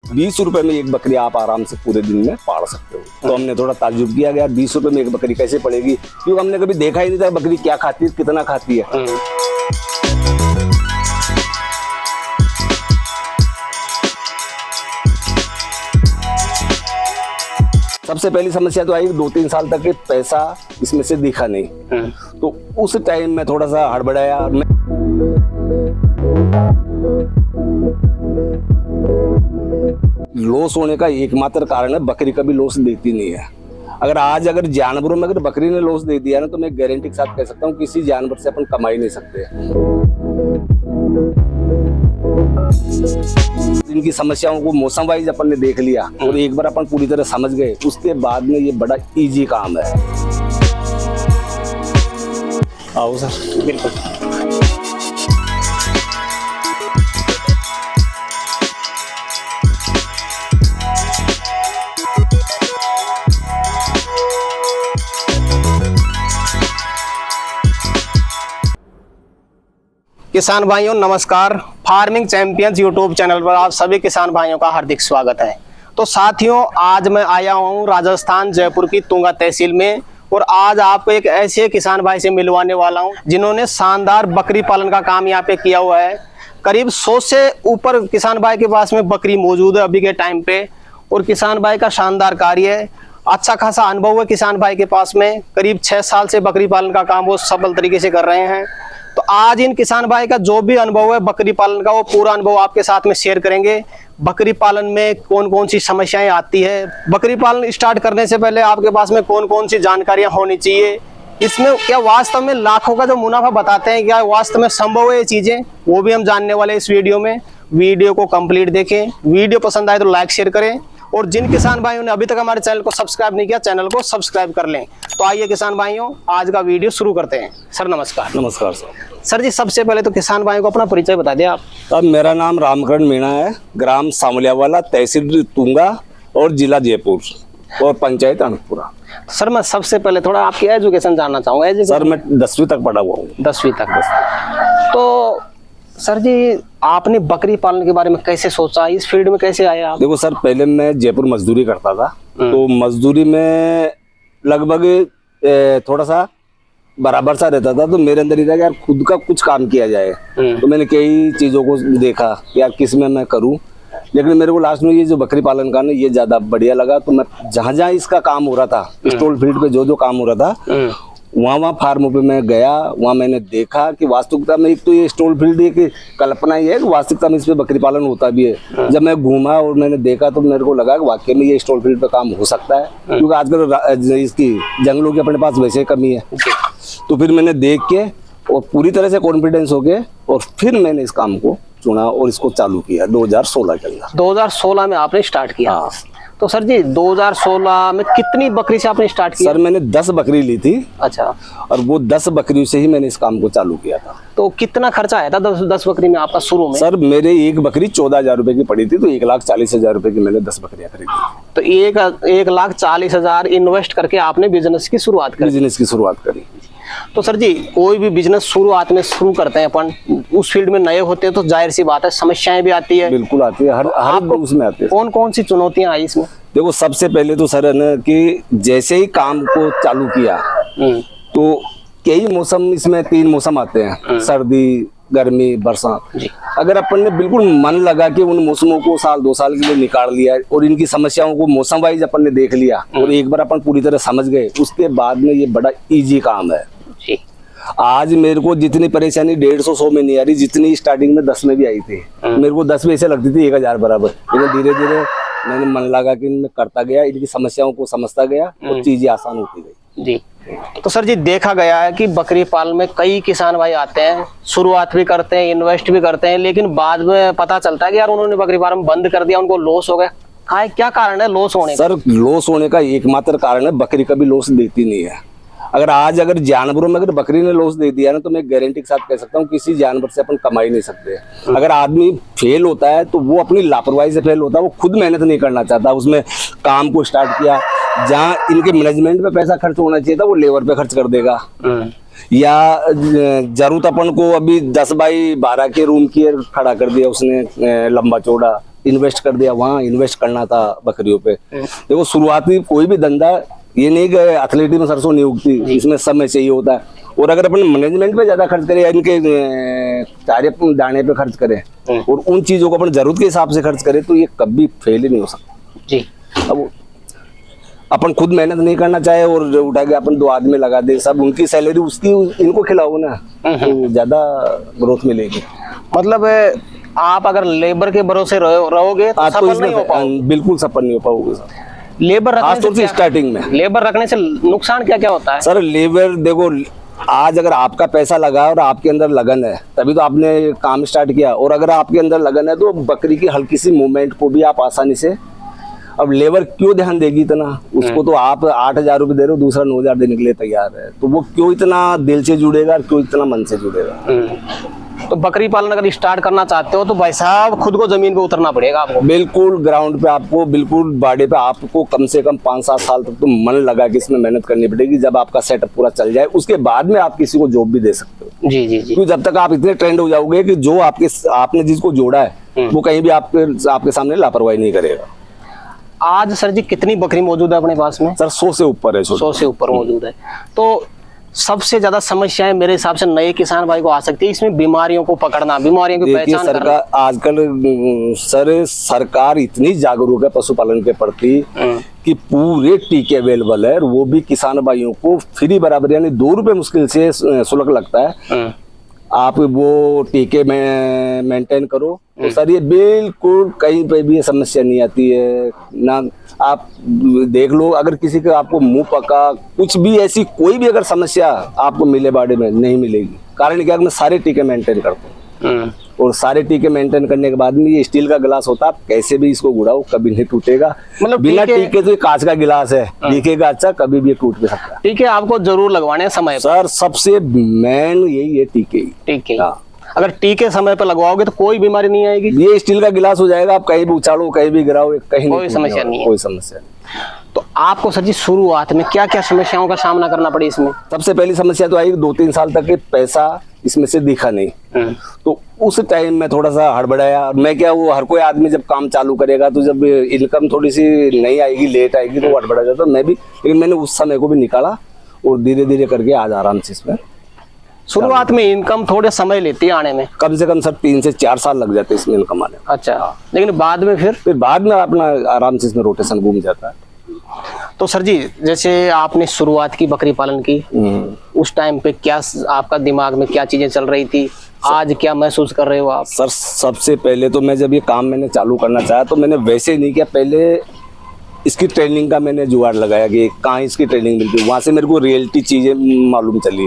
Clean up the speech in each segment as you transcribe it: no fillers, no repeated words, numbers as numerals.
20 रुपए में एक बकरी आप आराम से पूरे दिन में पाल सकते हो। तो हमने थोड़ा ताज्जुब किया गया 20 रुपए में एक बकरी कैसे पड़ेगी, क्योंकि हमने कभी देखा ही नहीं था बकरी क्या खाती है, कितना खाती है। सबसे पहली समस्या तो आई 2-3 साल तक पैसा इसमें से दिखा नहीं, तो उस टाइम में थोड़ा सा हड़बड़ाया। लॉस होने का एकमात्र कारण है बकरी कभी लॉस देती नहीं है। अगर जानवरों में अगर बकरी ने लॉस दे दिया ना, तो मैं गारंटी के साथ कह सकता हूँ किसी जानवर से अपन कमा ही नहीं सकते। इनकी समस्याओं को मौसम वाइज अपन ने देख लिया और एक बार अपन पूरी तरह समझ गए, उसके बाद में ये बड़ा इजी काम है। आओ सर। बिल्कुल। किसान भाइयों नमस्कार। फार्मिंग चैंपियंस यूट्यूब चैनल पर आप सभी किसान भाइयों का हार्दिक स्वागत है। तो साथियों, आज मैं आया हूँ राजस्थान जयपुर की तुंगा तहसील में, और आज आपको एक ऐसे किसान भाई से मिलवाने वाला हूँ जिन्होंने शानदार बकरी पालन का काम यहाँ पे किया हुआ है। करीब 100 से ऊपर किसान भाई के पास में बकरी मौजूद है अभी के टाइम पे, और किसान भाई का शानदार कार्य है। अच्छा खासा अनुभव है किसान भाई के पास में। करीब 6 साल से बकरी पालन का काम वो सफल तरीके से कर रहे हैं। तो आज इन किसान भाई का जो भी अनुभव है बकरी पालन का, वो पूरा अनुभव आपके साथ में शेयर करेंगे। बकरी पालन में कौन कौन सी समस्याएं आती है, बकरी पालन स्टार्ट करने से पहले आपके पास में कौन कौन सी जानकारियां होनी चाहिए, इसमें क्या वास्तव में लाखों का जो मुनाफा बताते हैं क्या वास्तव में संभव है ये चीजें, वो भी हम जानने वाले इस वीडियो में। वीडियो को कंप्लीट देखें, वीडियो पसंद आए तो लाइक शेयर करें, और जिन किसान भाइयों ने अभी तक हमारे चैनल को सब्सक्राइब नहीं किया, चैनल को सब्सक्राइब कर लें। तो आइए किसान भाइयों, आज का वीडियो शुरू करते हैं। सर नमस्कार। नमस्कार सर। सर जी, सबसे पहले तो किसान भाइयों को अपना परिचय बता दें आप। अब मेरा नाम रामकरण मीणा है, ग्राम सामलियावाला, तहसील तुंगा और जिला जयपुर और पंचायत अनंतपुरा। सर मैं सबसे पहले थोड़ा आपकी एजुकेशन जानना चाहूँगा। सर मैं 10वीं तक पढ़ा हुआ हूँ। 10वीं तक। तो सर जी, आपने बकरी पालन के बारे में कैसे सोचा, इस फील्ड में कैसे आए आप? देखो सर, पहले मैं जयपुर मजदूरी करता था, तो मजदूरी में लगभग थोड़ा सा बराबर सा रहता था, तो मेरे अंदर ही था कि यार खुद का कुछ काम किया जाए। तो मैंने कई चीजों को देखा कि यार किस में मैं करूं, लेकिन मेरे को लास्ट में ये जो बकरी पालन का ना ये ज्यादा बढ़िया लगा। तो मैं जहां जहां इसका काम हो रहा था, स्टॉल फील्ड पे जो जो काम हो रहा था, वहाँ फार्मों पे मैं गया, वहाँ मैंने देखा कि वास्तविकता में एक तो ये स्टॉल फील्ड एक कल्पना ही है, वास्तविकता में इस पे बकरी पालन होता भी है। जब मैं घूमा और मैंने देखा तो मेरे को लगा कि वाकई में ये स्टॉल फील्ड पे काम हो सकता है, क्योंकि आजकल इसकी जंगलों की अपने पास वैसे कमी है। तो फिर मैंने देख के और पूरी तरह से कॉन्फिडेंस हो गए, और फिर मैंने इस काम को चुना और इसको चालू किया 2016 के अंदर। 2016 में आपने स्टार्ट किया? हाँ। तो सर जी 2016 में कितनी बकरी से आपने स्टार्ट किया? सर मैंने 10 बकरी ली थी। अच्छा। और वो 10 बकरियों से ही मैंने इस काम को चालू किया था। तो कितना खर्चा आया था 10 बकरी में आपका शुरू में? सर मेरे एक बकरी 14,000 रुपए की पड़ी थी, तो 1,40,000 रुपए की मैंने 10 बकरियां खरीदी। तो 1,40,000 इन्वेस्ट करके आपने बिजनेस की शुरुआत करी। तो सर जी, कोई भी बिजनेस शुरुआत में शुरू करते हैं अपन, उस फील्ड में नए होते हैं तो जाहिर सी बात है समस्याएं भी आती है। बिल्कुल आती है, हर उसमें आती है। कौन कौन सी चुनौतियां आई इसमें? देखो सबसे पहले तो सर है ना कि जैसे ही काम को चालू किया तो कई मौसम, इसमें 3 मौसम आते हैं, सर्दी, गर्मी, बरसात। अगर अपन ने बिल्कुल मन लगा कि उन मौसमों को 1-2 साल के लिए निकाल लिया और इनकी समस्याओं को मौसम वाइज अपन ने देख लिया और एक बार अपन पूरी तरह समझ गए, उसके बाद में ये बड़ा इजी काम है। आज मेरे को जितनी परेशानी 150-100 में नहीं आ रही, जितनी स्टार्टिंग में 10 में भी आई थी। मेरे को 10 में ऐसे लगती थी 1000 बराबर, लेकिन धीरे धीरे मैंने मन लगा कि इनमें करता गया, इनकी समस्याओं को समझता गया और चीजें आसान होती गई। जी। तो सर जी, देखा गया है कि बकरी पालन में कई किसान भाई आते हैं, शुरुआत भी करते हैं, इन्वेस्ट भी करते हैं, लेकिन बाद में पता चलता है कि यार उन्होंने बकरी फार्म बंद कर दिया, उनको लॉस हो गया। क्या कारण है लॉस होने का? सर लॉस होने का एकमात्र कारण है बकरी कभी लॉस देती नहीं है। अगर जानवरों में अगर बकरी ने लॉस दे दिया ना, तो मैं गारंटी के साथ कह सकता हूँ किसी जानवर से अपन कमा ही नहीं सकते। अगर आदमी फेल होता है तो वो अपनी लापरवाही से फेल होता है, वो खुद मेहनत नहीं करना चाहता, उसमें काम को स्टार्ट किया, जहाँ इनके मैनेजमेंट पे पैसा खर्च होना चाहिए था वो लेबर पे खर्च कर देगा। या जरूरत अपन को अभी 10 बाई 12 के रूम की खड़ा कर दिया उसने, लंबा चौड़ा, इन्वेस्ट कर दिया, वहाँ इन्वेस्ट करना था बकरियों पे। देखो शुरुआती कोई भी धंधा ये नहीं कि एथलेटिक में सरसों नहीं उगती, इसमें समय चाहिए होता है। और अगर अपन मैनेजमेंट पे ज्यादा खर्च करें या इनके चारे दाने पे खर्च करें और उन चीजों को अपन जरूरत के हिसाब से खर्च करें तो ये कभी फेल ही नहीं हो सकता जी। अब अपन खुद मेहनत नहीं करना चाहे और उठा के अपन 2 आदमी लगा दे, सब उनकी सैलरी उसकी इनको खिलाओ ना, तो ज्यादा ग्रोथ मिलेगी। मतलब आप अगर लेबर के भरोसे रहोगे तो सफल नहीं हो पाओगे, बिल्कुल सफल नहीं हो पाओगे सर। लेबर रखने से स्टार्टिंग में लेबर रखने से नुकसान क्या क्या होता है सर? लेबर देखो, आज अगर आपका पैसा लगा और आपके अंदर लगन है तभी तो आपने काम स्टार्ट किया, और अगर आपके अंदर लगन है तो बकरी की हल्की सी मूवमेंट को भी आप आसानी से, अब लेबर क्यों ध्यान देगी इतना? उसको तो आप 8,000 रुपए दे रहे हो, दूसरा 9,000 देने के लिए तैयार है, तो वो क्यों इतना दिल से जुड़ेगा और क्यों इतना मन से जुड़ेगा? तो बकरी पालन अगर स्टार्ट करना चाहते हो तो भाई साहब खुद को जमीन पे उतरना पड़ेगा आपको, बिल्कुल ग्राउंड पे आपको, बिल्कुल बाड़े पे आपको कम से कम 5-7 साल तक तो मन लगा के इसमें मेहनत करनी पड़ेगी। जब आपका सेटअप पूरा चल जाए उसके बाद में आप किसी को जॉब भी दे सकते हो। जी जी जी। क्योंकि जब तक आप इतने ट्रेंड हो जाओगे कि जो आपने जिसको जोड़ा है वो कहीं भी आपके सामने लापरवाही नहीं करेगा। आज सर जी कितनी बकरी मौजूद है अपने पास में? सर 100 से ऊपर है। 100 से ऊपर मौजूद है। तो सबसे ज्यादा समस्याएं मेरे हिसाब से नए किसान भाई को आ सकती है इसमें, बीमारियों को पकड़ना, बीमारियों की पहचान करना। आजकल सर सरकार इतनी जागरूक है पशुपालन के प्रति कि पूरे टीके अवेलेबल है, वो भी किसान भाइयों को फ्री बराबर, यानी 2 रुपए मुश्किल से शुल्क लगता है। आप वो टीके में मेंटेन करो तो सर ये बिल्कुल कहीं पे भी ये समस्या नहीं आती है ना। आप देख लो, अगर किसी का आपको मुंह पका कुछ भी ऐसी कोई भी अगर समस्या आपको मिले बाड़े में, नहीं मिलेगी। कारण क्या, मैं सारे टीके मेंटेन करता हूँ और सारे टीके मेंटेन करने के बाद में ये स्टील का गिलास होता है, आप कैसे भी इसको गुड़ाओ कभी नहीं टूटेगा। मतलब बिना टीके तो ये कांच का गिलास है, दिखेगा अच्छा, कभी भी कूट भी सकता है। टीके आपको जरूर लगवाने समय सर सबसे मेन यही है टीके। टीके अगर टीके समय पर लगवाओगे तो कोई बीमारी नहीं आएगी। ये स्टील का गिलास हो जाएगा, आप कहीं भी उछालो कहीं भी गिराओ, कहीं कोई समस्या नहीं है। कोई समस्या नहीं। तो आपको सर जी शुरुआत में क्या क्या समस्याओं का सामना करना पड़ी इसमें? सबसे पहली समस्या तो आई 2-3 साल तक के पैसा इसमें से दिखा नहीं, तो उस टाइम में थोड़ा सा हड़बड़ाया। मैं क्या, वो हर कोई आदमी जब काम चालू करेगा तो जब इनकम थोड़ी सी नहीं आएगी, लेट आएगी तो हड़बड़ा जाता, मैं भी। लेकिन मैंने उस समय को भी निकाला और धीरे धीरे करके आज आराम से इसमें। शुरुआत में इनकम थोड़े समय लेती है आने में, कम से कम सर 3 से 4 साल लग जाते हैं इसमें इनकम आने में। अच्छा, लेकिन बाद में फिर बाद में अपना आराम से इसमें रोटेशन घूम जाता है। तो सर जी जैसे आपने शुरुआत की बकरी पालन की, उस टाइम पे क्या आपका दिमाग में क्या चीजें चल रही थी, आज क्या महसूस कर रहे हो आप? सर सबसे पहले तो मैं जब ये काम मैंने चालू करना चाहा तो मैंने वैसे नहीं किया, पहले इसकी ट्रेनिंग का मैंने जुगाड़ लगाया कि कहाँ इसकी ट्रेनिंग मिलती है, वहां से मेरे को रियलिटी चीजें मालूम चली।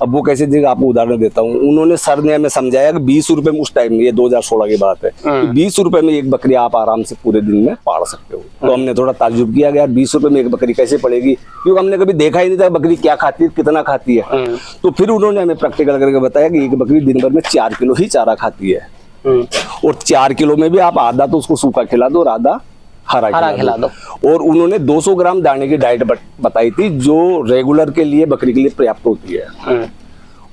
अब वो कैसे थी आपको उदाहरण देता हूँ। उन्होंने सर ने हमें समझाया कि 20 रुपए में, उस टाइम में, ये 2016 की बात है, 20 रुपए में एक बकरी आप आराम से पूरे दिन में पाल सकते हो। तो हमने थोड़ा ताज्जुब किया गया 20 रुपए में एक बकरी कैसे पड़ेगी, क्योंकि हमने कभी देखा ही नहीं था बकरी क्या खाती है, कितना खाती है। तो फिर उन्होंने हमें प्रैक्टिकल करके बताया कि एक बकरी दिन भर में 4 किलो ही चारा खाती है, और 4 किलो में भी आप आधा तो उसको सूखा खिला दो और आधा हरा खिला दो। और उन्होंने 200 ग्राम दाने की डाइट बताई थी जो रेगुलर के लिए बकरी के लिए पर्याप्त होती है।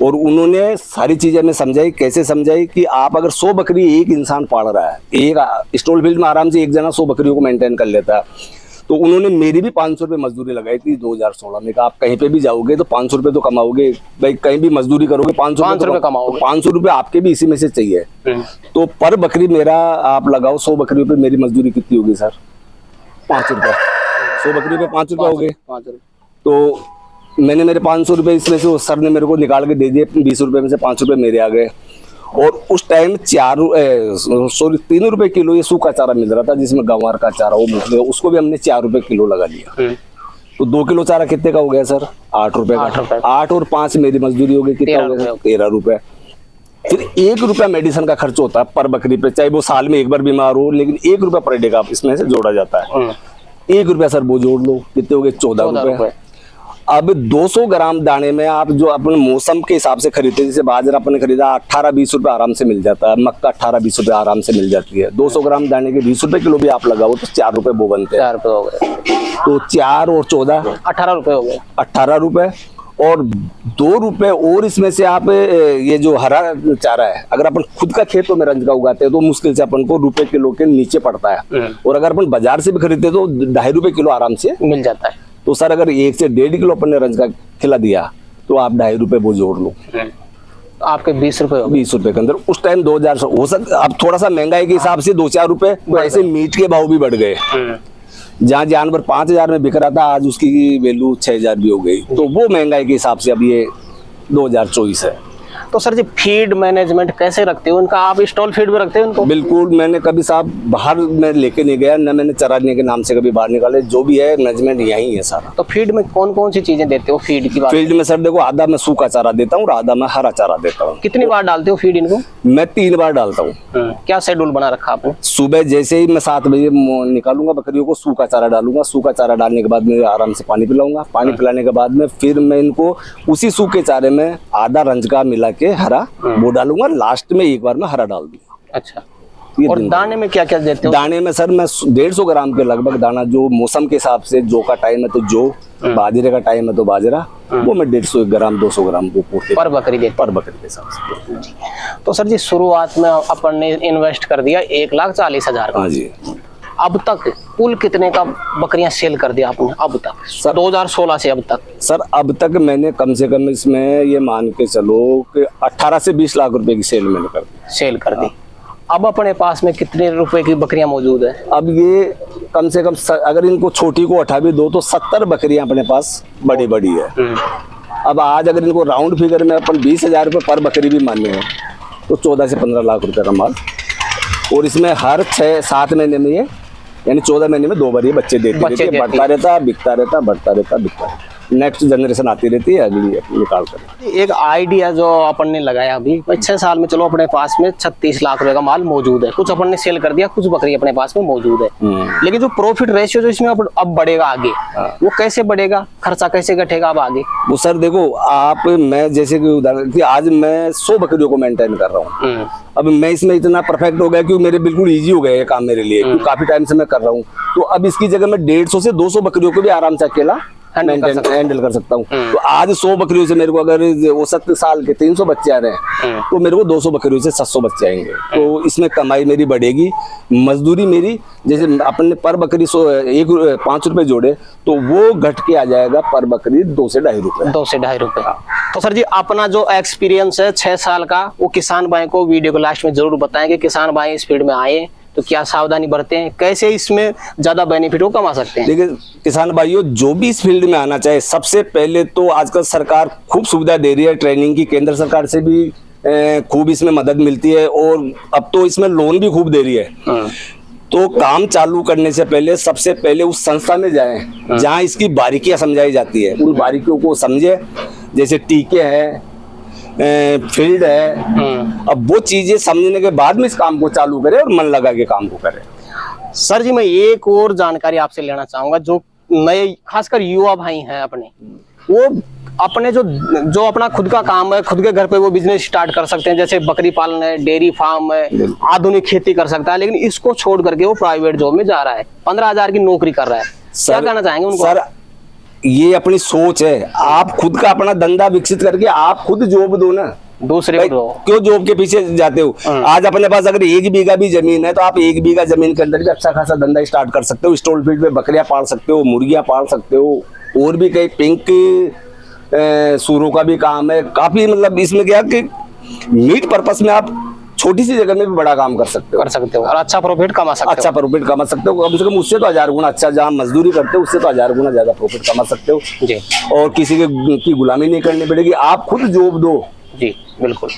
और उन्होंने सारी चीजें हमें समझाई। कैसे समझाई कि आप अगर 100 बकरी एक इंसान पाल रहा है, एक स्टॉल फील्ड में आराम से एक जना 100 बकरियों को मेंटेन कर लेता है। तो उन्होंने मेरी भी 500 रुपये मजदूरी लगाई थी 2016 में। आप कहीं पे भी जाओगे तो 500 रुपये तो कमाओगे भाई, कहीं भी मजदूरी करोगे 500 रुपये कमाओगे, 500 रुपये आपके भी इसी में से चाहिए। तो पर बकरी मेरा आप लगाओ 100 बकरियों पे मेरी मजदूरी कितनी होगी सर? 5 रुपये। 100 बकरियों पे 5 रुपये हो गए। तो मैंने मेरे 500 रुपये इसमें से सर ने मेरे को निकाल के दे दिए, 20 रुपये में से 5 रुपये मेरे आ गए। और उस टाइम 3 रुपए किलो ये सूखा चारा मिल रहा था, जिसमें गंवार का चारा वो मुझे, उसको भी हमने 4 रुपए किलो लगा लिया। तो 2 किलो चारा कितने का हो गया सर? 8 रुपए का। 8 और 5 मेरी मजदूरी हो गई, कितना हो गया? 13 रुपए। फिर 1 रुपया मेडिसिन का खर्च होता है पर बकरी पे, चाहे वो साल में एक बार बीमार हो, लेकिन 1 रुपया पर डे का इसमें से जोड़ा जाता है। 1 रुपया सर वो जोड़ लो, कितने हो गए? 14 रुपए। अब 200 ग्राम दाने में आप जो अपने मौसम के हिसाब से खरीदते, जैसे बाजरा अपने खरीदा 18-20 रुपए आराम से मिल जाता है, मक्का 18-20 रुपए आराम से मिल जाती है। 200 ग्राम दाने के 20 रुपए किलो भी आप लगाओ तो 4 रुपए वो बनते हैं। 4 रुपए हो गए। तो 4 और 14 18 रुपए हो गए। 18 रुपए। और 2 रुपए और इसमें से आप ये जो हरा चारा है, अगर अपन खुद का खेतों में रंज का उगाते हैं तो मुश्किल से अपन को रुपए किलो के नीचे पड़ता है, और अगर अपन बाजार से भी खरीदते तो 2.5 रुपए किलो आराम से मिल जाता है। तो सर अगर 1 से 1.5 किलो अपन ने रंज का खिला दिया तो आप 2.5 रुपए वो जोड़ लो, आपके 20 रुपए 20 रुपए के अंदर। उस टाइम 2000 हो सकता, अब थोड़ा सा महंगाई के हिसाब से 2-4 रुपए, तो ऐसे मीट के भाव भी बढ़ गए। जहाँ जानवर 5000 में बिक रहा था आज उसकी वैल्यू 6000 भी हो गई, तो वो महंगाई के हिसाब से अब ये 2024 है। तो सर जी फीड मैनेजमेंट कैसे रखते हो उनका? आप स्टॉल फीड में रखते हो उनको? बिल्कुल, मैंने कभी साहब बाहर में लेके नहीं गया, न मैंने चराने के नाम से कभी बाहर निकाले, जो भी है मैनेजमेंट यही है सारा। तो फीड में कौन कौन सी चीजें देते हो? फीड की बात फील्ड में सर देखो, आधा मैं सूखा चारा देता हूँ और आधा मैं हरा चारा देता हूँ। कितनी बार डालते हो फीड इनको? मैं 3 बार डालता हूँ। क्या शेड्यूल बना रखा आपने? सुबह जैसे ही मैं 7 बजे निकालूंगा बकरियों को, सूखा चारा डालूंगा, सूखा चारा डालने के बाद मैं आराम से पानी पिलाऊंगा, पानी पिलाने के बाद में फिर मैं इनको उसी सूखे चारे में आधा रंज का मिला के हरा वो डालूंगा, लास्ट में एक बार में हरा डाल दूंगा। अच्छा, और दाने में क्या क्या देते हो? दाने में सर मैं 150 ग्राम के लगभग दाना, जो मौसम के हिसाब से, जो का टाइम है तो जो, बाजरे का टाइम है तो बाजरा, वो मैं 150 ग्राम 200 ग्राम वो पूर्ति पर बकरी देते? पर बकरी के हिसाब से। तो सर जी शुरुआत में अपन ने इन्वेस्ट कर दिया 1,40,000। हाँ जी। अब तक कुल कितने का बकरियां सेल कर दिया आपने अब तक, सर 2016 से अब तक? सर अब तक मैंने कम से कम इसमें ये मान के चलो कि 18 से 20 लाख रुपए की सेल मैंने कर दी। सेल कर दी। अब अपने पास में कितने रुपए की बकरियां मौजूद है? अब ये कम से कम अगर इनको छोटी को हटा भी दो तो 70 बकरियां अपने पास बड़ी बड़ी है। अब आज अगर इनको राउंड फिगर में अपन 20,000 रुपये पर बकरी भी माने हैं तो 14 से 15 लाख रुपए का माल, और इसमें हर 6-7 महीने में ये यानी 14 महीने में 2 बार ये बच्चे देती रहती है, बढ़ता रहता, बिकता रहता, बढ़ता रहता, बिकता रहता। नेक्स्ट जनरेशन आती रहती है, अगली निकाल कर। एक आइडिया जो अपन ने लगाया अभी 6 साल में, चलो अपने पास में 36 लाख रुपए का माल मौजूद है, कुछ अपन ने सेल कर दिया, कुछ बकरी अपने पास में मौजूद है, लेकिन जो प्रॉफिट रेशियो जो इसमें अब बढ़ेगा आगे, वो कैसे बढ़ेगा? खर्चा कैसे घटेगा अब आगे? वो सर देखो, आप मैं जैसे कि उदाहरण कि आज मैं 100 बकरियों को मेंटेन कर रहा हूँ, अब मैं इसमें इतना परफेक्ट हो गया कि मेरे बिल्कुल इजी हो गया ये काम मेरे लिए, क्योंकि काफी टाइम से मैं कर रहा हूँ। तो अब इसकी जगह मैं 150 से 200 बकरियों को भी आराम से अकेला हैंडल कर सकता हूँ। तो आज 100 बकरियों से मेरे को अगर वो 70 साल के 300 बच्चे आ रहे हैं तो मेरे को 200 बकरियों से 700 बच्चे आएंगे, तो इसमें कमाई मेरी बढ़ेगी। मजदूरी मेरी, जैसे अपन ने पर बकरी 5 रुपए जोड़े तो वो घट के आ जाएगा पर बकरी 2 से 2.5 रुपए। 2 से 2.5 रुपए। तो सर जी अपना जो एक्सपीरियंस है 6 साल का, वो किसान भाई को वीडियो को लास्ट में जरूर बताएंगे। किसान भाई इस फील्ड में आए तो क्या सावधानी बरते हैं, कैसे इसमें ज्यादा बेनिफिट को कमा सकते हैं? देखिए किसान भाइयों, जो भी इस फील्ड में आना चाहे, सबसे पहले तो आजकल सरकार खूब सुविधा दे रही है ट्रेनिंग की, केंद्र सरकार से भी खूब इसमें मदद मिलती है, और अब तो इसमें लोन भी खूब दे रही है। तो काम चालू करने से पहले सबसे पहले उस संस्था में जाएं जहां इसकी बारीकियां समझाई जाती है, उन बारीकियों को समझे, जैसे टीके है, फील्ड है। अब वो चीजें समझने के बाद में इस काम को चालू करें और मन लगा के काम को करें। सर जी मैं एक और जानकारी आपसे लेना चाहूंगा, जो नए खासकर युवा भाई हैं अपने, वो अपने जो अपना खुद का काम है, खुद के घर पे वो बिजनेस स्टार्ट कर सकते हैं, जैसे बकरी पालन है, डेयरी फार्म है, आधुनिक खेती कर सकता है, लेकिन इसको छोड़ करके वो प्राइवेट जॉब में जा रहा है, 15,000 की नौकरी कर रहा है। क्या कहना चाहेंगे उनको? सर ये अपनी सोच है, आप खुद का अपना धंधा विकसित करके आप खुद जॉब दो ना, दूसरे को दो। क्यों जॉब के पीछे जाते हो? आज अपने पास अगर 1 बीघा भी जमीन है तो आप 1 बीघा जमीन के अंदर भी अच्छा खासा धंधा स्टार्ट कर सकते हो। स्टॉल फीड में बकरियां पाल सकते हो, मुर्गियां पाल सकते हो, और भी कई पिंक सूरों का भी काम है काफी। मतलब इसमें क्या कि मीट पर्पस में आप छोटी सी जगह में भी बड़ा काम कर सकते हो और अच्छा प्रॉफिट कमा सकते हो। अच्छा प्रॉफिट कमा सकते हो, कम से कम उससे तो 1000 गुना अच्छा, जहाँ मजदूरी करते हो उससे तो 1000 गुना ज्यादा प्रॉफिट कमा सकते हो जी। और किसी की गुलामी नहीं करनी पड़ेगी, आप खुद जॉब दो जी। बिल्कुल।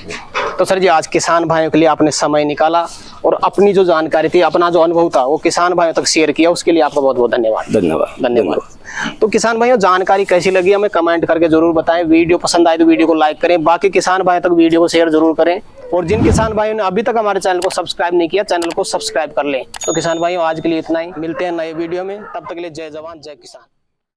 तो सर जी आज किसान भाइयों के लिए आपने समय निकाला और अपनी जो जानकारी थी, अपना जो अनुभव था वो किसान भाइयों तक शेयर किया, उसके लिए आपका बहुत बहुत धन्यवाद। धन्यवाद। तो किसान भाइयों जानकारी कैसी लगी हमें कमेंट करके जरूर बताएं। वीडियो पसंद आए तो वीडियो को लाइक करें, बाकी किसान भाइयों तक वीडियो को शेयर जरूर करें, और जिन किसान भाइयों ने अभी तक हमारे चैनल को सब्सक्राइब नहीं किया, चैनल को सब्सक्राइब कर लें। तो किसान भाइयों आज के लिए इतना ही, मिलते हैं नए वीडियो में, तब तक के लिए जय जवान जय किसान।